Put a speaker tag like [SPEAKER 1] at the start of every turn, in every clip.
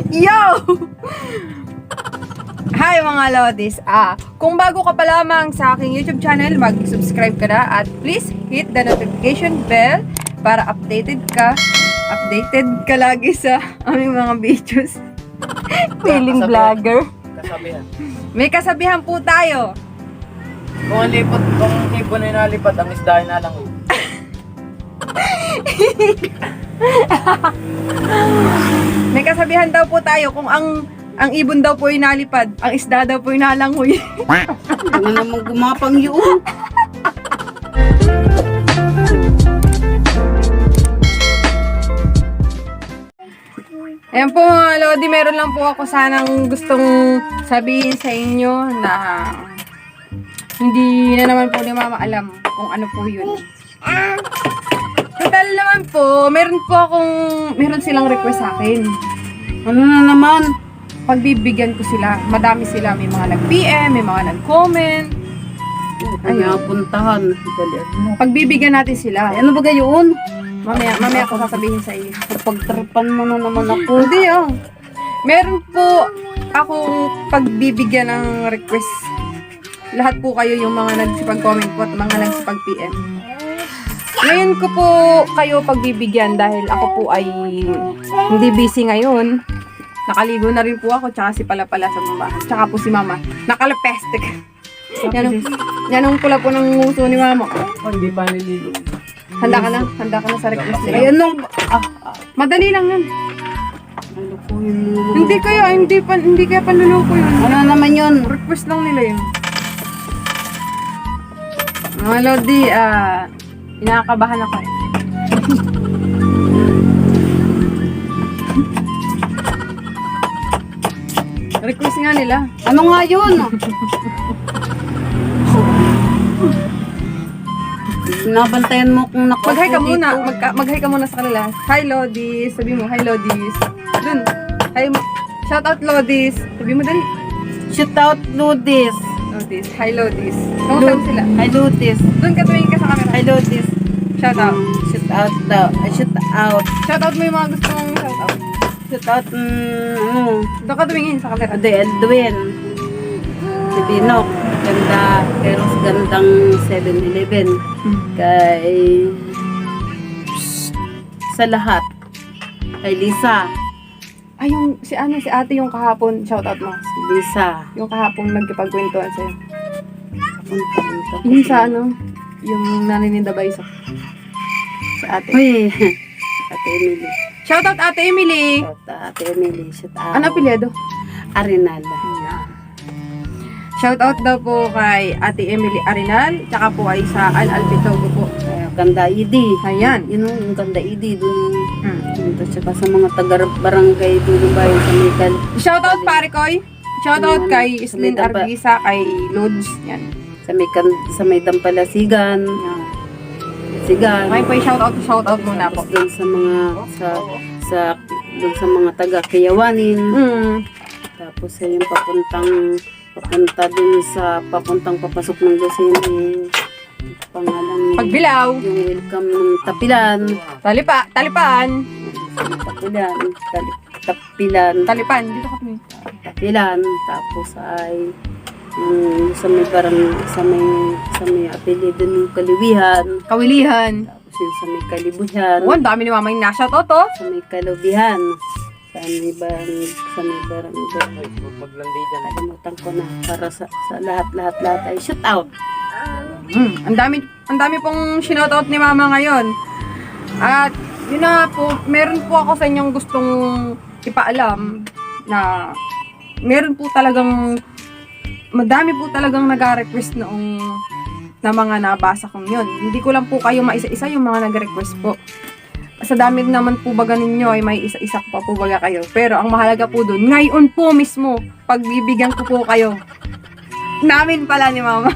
[SPEAKER 1] Yo! Hi mga Lodis! Kung bago ka pa lamang sa aking YouTube channel, mag-subscribe ka na at please hit the notification bell para updated ka lagi sa aming mga videos. Feeling vlogger.
[SPEAKER 2] Kasabihan.
[SPEAKER 1] May kasabihan po tayo.
[SPEAKER 2] Kung ibon na inalipad, ang isda na lang.
[SPEAKER 1] May kasabihan daw po tayo kung ang ibon daw po inalipad, ang isda daw po inalangoy.
[SPEAKER 3] Ano namang gumapang yun?
[SPEAKER 1] Ayan po mga Lodi, meron lang po ako sanang gustong sabihin sa inyo na hindi na naman po ni Mama alam kung ano po yun. Total naman po, meron silang request sa akin.
[SPEAKER 3] Ano na naman?
[SPEAKER 1] Pagbibigyan ko sila, madami sila, may mga nag-PM, may mga nag-comment.
[SPEAKER 3] Kaya puntahan. Dali.
[SPEAKER 1] Pagbibigyan natin sila.
[SPEAKER 3] Ano ba gayon?
[SPEAKER 1] Mamaya ko sasabihin sa iyo.
[SPEAKER 3] Pagtripan mo na naman ako.
[SPEAKER 1] Hindi meron po akong pagbibigyan ng request. Lahat po kayo yung mga nagsipag-comment po at mga nagsipag-PM. Ngayon ko po kayo pagbibigyan dahil ako po ay hindi busy ngayon. Nakaligo na rin po ako, tsaka si Palapala sa baba. Tsaka po si Mama. Nakalapestik. Yan ang pula po ng nguso ni Mama.
[SPEAKER 2] Oh, hindi pa nililigo.
[SPEAKER 1] Handa ka na sa request nila.
[SPEAKER 3] Ayan nung...
[SPEAKER 1] Madali lang yan.
[SPEAKER 3] Ano ko yun?
[SPEAKER 1] Hindi kaya panluloko yun.
[SPEAKER 3] Ano naman yun?
[SPEAKER 1] Request lang nila yun. Mga Lodi, inakabahan ako eh. Request nga nila.
[SPEAKER 3] Ano nga yun? Nabantayan mo kung nakaupo
[SPEAKER 1] Mag-hi ka
[SPEAKER 3] dito.
[SPEAKER 1] muna. Mag-hi ka muna sa kanila. Hi Lodis. Sabi mo, hi Lodis. Dun. Hi, shout out Lodis. Sabi mo dali.
[SPEAKER 3] Shout out Ludis.
[SPEAKER 1] Lodis. Hi Lodis. Kamusta mo sila?
[SPEAKER 3] Hi Ludis.
[SPEAKER 1] Doon ka tumingin ka sa camera.
[SPEAKER 3] Hi Ludis.
[SPEAKER 1] Shout out.
[SPEAKER 3] Shout out daw. Shout out.
[SPEAKER 1] Shout out mo yung mga gusto mong shout out.
[SPEAKER 3] Shout out, ano?
[SPEAKER 1] Doon ka tumingin sa camera.
[SPEAKER 3] Ade Edwin. Si Binok. Ganda. Pero gandang 7-Eleven. Kay... Sa lahat. Kay Lisa.
[SPEAKER 1] Ay, si ate yung kahapon, shout out mo.
[SPEAKER 3] Si Lisa.
[SPEAKER 1] Yung kahapon nagkipagkwentuhan sa'yo.
[SPEAKER 3] Punta.
[SPEAKER 1] Yung sa yung nanininda ba isa? Si ate.
[SPEAKER 3] Uy. Ate Emily.
[SPEAKER 1] Shout out ate Emily!
[SPEAKER 3] Shout out Ate Emily. Shout out.
[SPEAKER 1] Ano apelyido?
[SPEAKER 3] Arenal.
[SPEAKER 1] Shout out daw po kay ate Emily Arenal, tsaka po ay sa Alpitogo po.
[SPEAKER 3] Ganda Idi.
[SPEAKER 1] Ayan.
[SPEAKER 3] Yun yung ganda Idi. Dun.
[SPEAKER 1] Hmm.
[SPEAKER 3] Dito siya sa mga taga-barangay Dulubay sa Mical.
[SPEAKER 1] Shout out pare Koy. Shout out
[SPEAKER 3] Ayan.
[SPEAKER 1] kay Islin
[SPEAKER 3] May damba.
[SPEAKER 1] Arguisa, kay Lods. Yan.
[SPEAKER 3] Sa may Dampalasigan. Sigan.
[SPEAKER 1] Okay po, shout out muna po.
[SPEAKER 3] Tapos dun sa mga dun sa mga taga Kiyawanin. Tapos yung papuntang papasok ng Lucene. Pangalan niya.
[SPEAKER 1] Pagbilaw.
[SPEAKER 3] Yung welcome ng Tapilan.
[SPEAKER 1] Talipan.
[SPEAKER 3] Tapilan.
[SPEAKER 1] Dito ka po.
[SPEAKER 3] Tapilan. Tapos ay sa may apelido ng Kaliwihan.
[SPEAKER 1] Kawilihan.
[SPEAKER 3] Tapos yung sa may Kalibuhan.
[SPEAKER 1] Oh, ang dami ni mama yung na-shout out oh.
[SPEAKER 3] Sa may Kalubihan. Sa may barangay.
[SPEAKER 2] Maglandi dyan.
[SPEAKER 3] Kalimutan ko na. Para sa lahat ay shout out.
[SPEAKER 1] Ang dami pong shoutout ni mama ngayon. At yun na po, meron po ako sa inyong gustong ipaalam na meron po talagang madami po talagang nag-request noong na mga nabasa kong yun. Hindi ko lang po kayo maisa-isa yung mga nag-request po. Sa dami naman po baga ninyo ay may isa-isa pa po baga kayo. Pero ang mahalaga po dun, ngayon po mismo, pagbibigyan ko po kayo. Namin pala ni mama.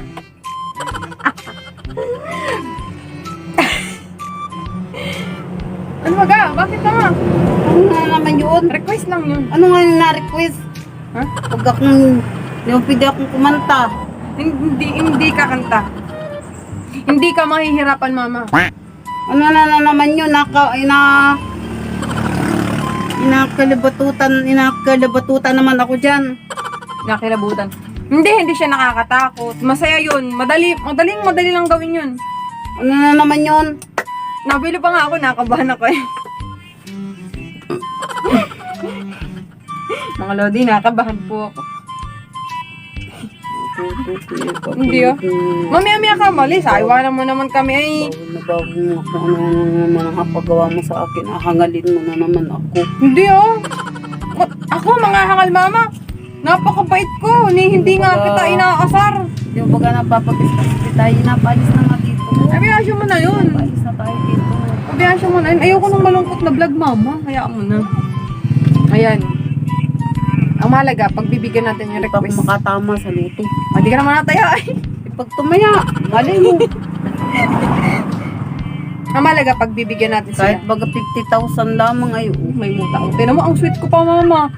[SPEAKER 1] Ano baga? Bakit ka nga?
[SPEAKER 3] Ano nga naman yun?
[SPEAKER 1] Request lang yun.
[SPEAKER 3] Ano nga yung na-request?
[SPEAKER 1] Ha?
[SPEAKER 3] Pag pwede akong kumanta.
[SPEAKER 1] Hindi ka kanta. Hindi ka mahihirapan, mama.
[SPEAKER 3] Ano na naman yun? Inakalabatutan naman ako dyan.
[SPEAKER 1] Nakilabutan. Hindi siya nakakatakot. Masaya yun. Madali lang gawin yun.
[SPEAKER 3] Ano na naman yun?
[SPEAKER 1] Nabilo pa nga ako, nakabahan ako eh. Mga Lodi, nakabahan po ako. Hindi ah. Mamaya-maya ka malis. Iwanan mo naman kami ay.
[SPEAKER 3] Bago mo kung ano naman ang napagawa mo sa akin. Hangalin mo na naman ako.
[SPEAKER 1] Hindi ah. Ako, mga hangal mama. Napakabait ko. Hindi nga kita inaasar.
[SPEAKER 3] Di ba ka napapag-discuss tayo? Napalis na nga dito.
[SPEAKER 1] Abiyasyo mo na yun.
[SPEAKER 3] Napalis na tayo dito.
[SPEAKER 1] Abiyasyo mo na yun. Ayoko nang malungkot na vlog mama. Hayaan mo na. Ayan. Ang mahalaga, pagbibigyan natin yung
[SPEAKER 3] Ito
[SPEAKER 1] request.
[SPEAKER 3] makatama sa luto.
[SPEAKER 1] Hindi ka naman nataya ay.
[SPEAKER 3] Pag tumaya, mali mo.
[SPEAKER 1] Ang mahalaga, pagbibigyan natin sila.
[SPEAKER 3] Kahit baga 50,000 lamang ay
[SPEAKER 1] May mutang. Tinan mo, ang sweet ko pa mama.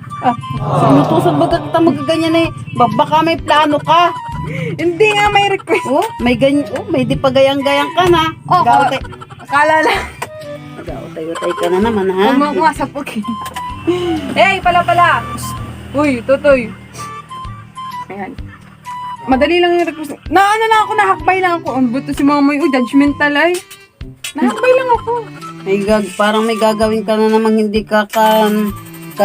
[SPEAKER 3] Sinutusog baga kita magaganyan eh. Baka may plano ka.
[SPEAKER 1] Hindi nga may request.
[SPEAKER 3] Oh, may ganyan. Oh, may di pa gayang-gayang ka na.
[SPEAKER 1] Oh,
[SPEAKER 3] Gautay.
[SPEAKER 1] akala lang.
[SPEAKER 3] Gautay ka na naman ha.
[SPEAKER 1] Huwag mo sa pukin. Hey, pala. Uy, tutoy. Ayan. Madali lang yung request. Nahakbay lang ako. Ang buto si mama yung judgmental ay. Nahakbay lang ako.
[SPEAKER 3] Parang may gagawin ka na namang hindi ka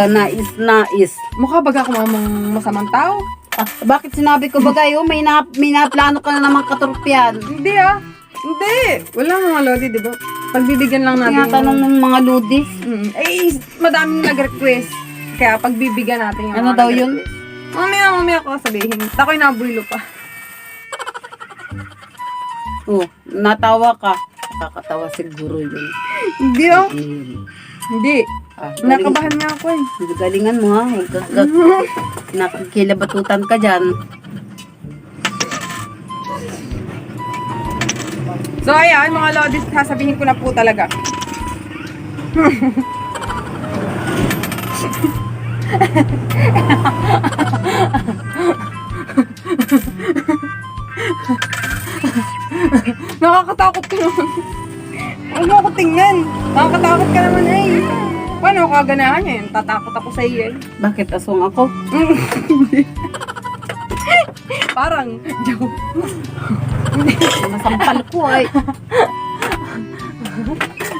[SPEAKER 3] nais.
[SPEAKER 1] Mukha baga ako mamang masamang tao?
[SPEAKER 3] Ah, bakit sinabi ko bagay? Oh, may naplano ka na namang katurpian.
[SPEAKER 1] Hindi ah. Hindi. Wala mga lodi, di ba? Pagbibigyan lang natin.
[SPEAKER 3] Tinatanong ng mga ludis.
[SPEAKER 1] Eh, madaming nag-request. Kaya pagbibigyan natin yung
[SPEAKER 3] Ano
[SPEAKER 1] mga
[SPEAKER 3] daw yun?
[SPEAKER 1] nag-request. Mamaya ko sabihin. Ako'y nabuilo pa.
[SPEAKER 3] Oh, natawa ka. Nakakatawa siguro yun.
[SPEAKER 1] Hindi ah. Hindi.
[SPEAKER 3] Galing,
[SPEAKER 1] Nakabahan nga ako eh.
[SPEAKER 3] galingan mo ha. Huwag ka nakikilabatutan ka dyan.
[SPEAKER 1] So ayan, mga lodis, sasabihin ko na po talaga. Nakakatakot ka naman. Huwag mo ako tingnan. Nakakatakot ka naman eh. Paano ka ganahan niya yun? Tatakot ako sa iyo eh.
[SPEAKER 3] Bakit aswang ako?
[SPEAKER 1] Parang, joke.
[SPEAKER 3] Masampal ko ay.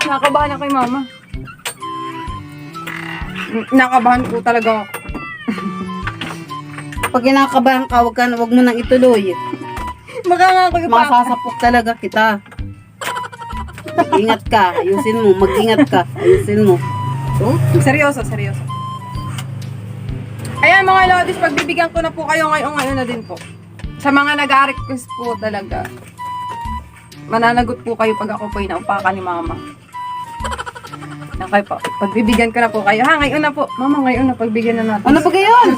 [SPEAKER 1] Nakabahan ako kay mama. Nakabahan ko talaga ako.
[SPEAKER 3] Pag kinakabahan ka, wag mo nang ituloy.
[SPEAKER 1] Baka nga ako yung
[SPEAKER 3] Masasapok talaga kita. Mag-ingat ka. Mag-ingat ka. Ayusin mo. So,
[SPEAKER 1] Seryoso. Ayan mga lodis, pagbibigyan ko na po kayo ngayon na din po. Sa mga nag-request po talaga. Mananagot po kayo pag ako po inaupakan ni mama. Okay po. Pagbibigyan ko na po kayo. Ha, ngayon na po. Mama, ngayon na pagbigyan na natin.
[SPEAKER 3] ano ba gayon?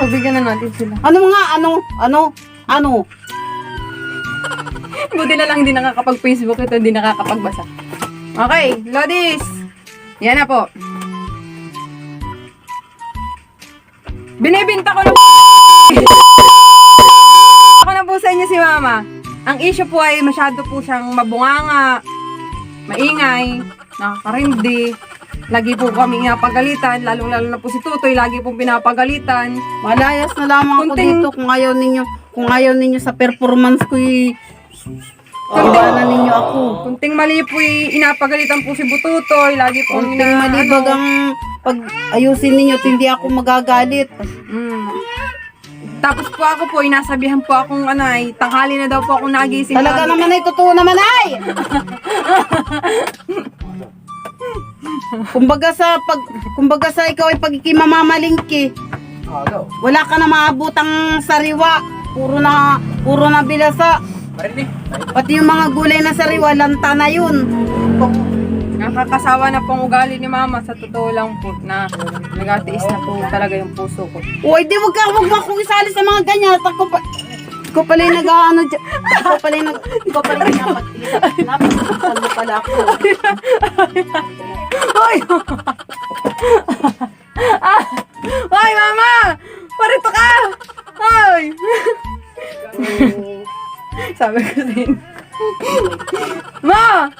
[SPEAKER 1] Pagbigyan na natin sila.
[SPEAKER 3] Ano nga? Ano?
[SPEAKER 1] Buti na lang hindi nakakapag-Facebook ito, hindi nakakapagbasa. Okay, lodis. Yan na po. Binibinta ko na ako na po sa inyo si mama. Ang issue po ay masyado po siyang mabunganga, maingay, nakakarindi. Lagi po kami pinapagalitan, lalong-lalo na po si Tutoy, lagi pong pinapagalitan.
[SPEAKER 3] Malayas na lamang ako dito kung ayaw ninyo sa performance ko na ninyo ako.
[SPEAKER 1] Kunting mali po inapagalitan po si Bututoy, lagi po
[SPEAKER 3] Kunting malibag ang pag ayusin ninyo at hindi ako magagalit.
[SPEAKER 1] Tapos po ako po, inasabihan po akong tanghali na daw po akong nagising.
[SPEAKER 3] Talaga naman ay totoo naman ay. Kumbaga sa ikaw ay pagkikimamamalingki. Wala ka na maabutang sariwa. Puro na bilasa. Pati yung mga gulay na sariwa, lanta na yun.
[SPEAKER 1] Nakakasawa na pong ugali ni mama, sa totoo lang po na nagatiis na po talaga yung puso ko.
[SPEAKER 3] Uy, di wag mo akong isali sa mga ganyan. Ikaw pala yung nag-ano dyan. Ikaw pala yung napag-isap mo pala ako.
[SPEAKER 1] Hoy! Hoy, mama! Parito ka! Hoy! Sabi ko din. Ma!